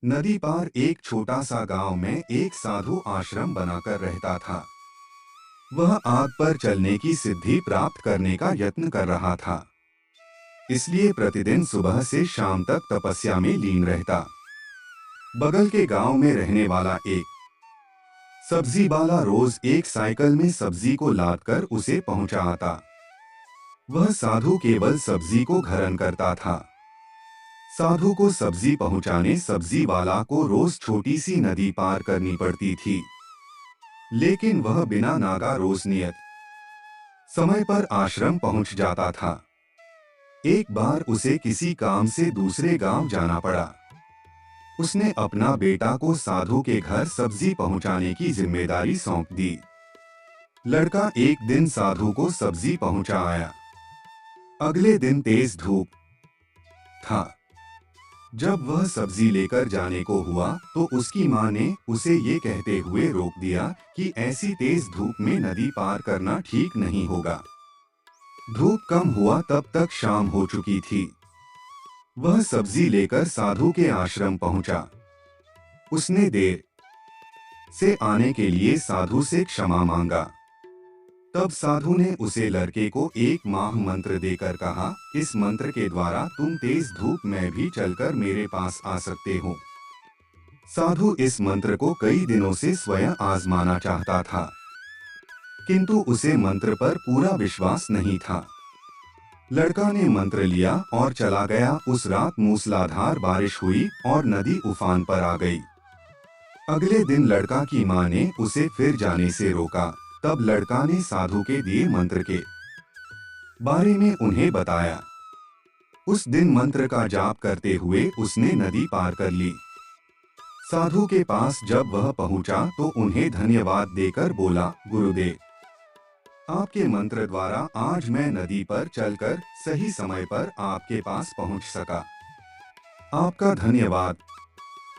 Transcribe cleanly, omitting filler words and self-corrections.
नदी पार एक छोटा सा गांव में एक साधु आश्रम बनाकर रहता था। वह आग पर चलने की सिद्धि प्राप्त करने का यत्न कर रहा था। इसलिए प्रतिदिन सुबह से शाम तक तपस्या में लीन रहता। बगल के गांव में रहने वाला एक सब्जी वाला रोज एक साइकिल में सब्जी को लादकर उसे पहुंचा आता। वह साधु केवल सब्जी को घरन करता था। साधु को सब्जी पहुंचाने सब्जी वाला को रोज छोटी सी नदी पार करनी पड़ती थी। लेकिन वह बिना नागा रोज नियत समय पर आश्रम पहुंच जाता था। एक बार उसे किसी काम से दूसरे गांव जाना पड़ा। उसने अपना बेटा को साधु के घर सब्जी पहुंचाने की जिम्मेदारी सौंप दी। लड़का एक दिन साधु को सब्जी पहुंचा आया। अगले दिन तेज धूप था। जब वह सब्जी लेकर जाने को हुआ तो उसकी माँ ने उसे ये कहते हुए रोक दिया कि ऐसी तेज धूप में नदी पार करना ठीक नहीं होगा। धूप कम हुआ तब तक शाम हो चुकी थी। वह सब्जी लेकर साधु के आश्रम पहुंचा। उसने देर से आने के लिए साधु से क्षमा मांगा। तब साधु ने उसे लड़के को एक माह मंत्र देकर कहा, इस मंत्र के द्वारा तुम तेज धूप में भी चलकर मेरे पास आ सकते हो। साधु इस मंत्र को कई दिनों से स्वयं आजमाना चाहता था, किंतु उसे मंत्र पर पूरा विश्वास नहीं था। लड़का ने मंत्र लिया और चला गया। उस रात मूसलाधार बारिश हुई और नदी उफान पर आ गई। अगले दिन लड़का की माँ ने उसे फिर जाने से रोका। तब लड़का ने साधु के दिए मंत्र के बारे में उन्हें बताया। उस दिन मंत्र का जाप करते हुए उसने नदी पार कर ली। साधु के पास जब वह पहुंचा तो उन्हें धन्यवाद देकर बोला, गुरुदेव, आपके मंत्र द्वारा आज मैं नदी पर चलकर सही समय पर आपके पास पहुंच सका। आपका धन्यवाद।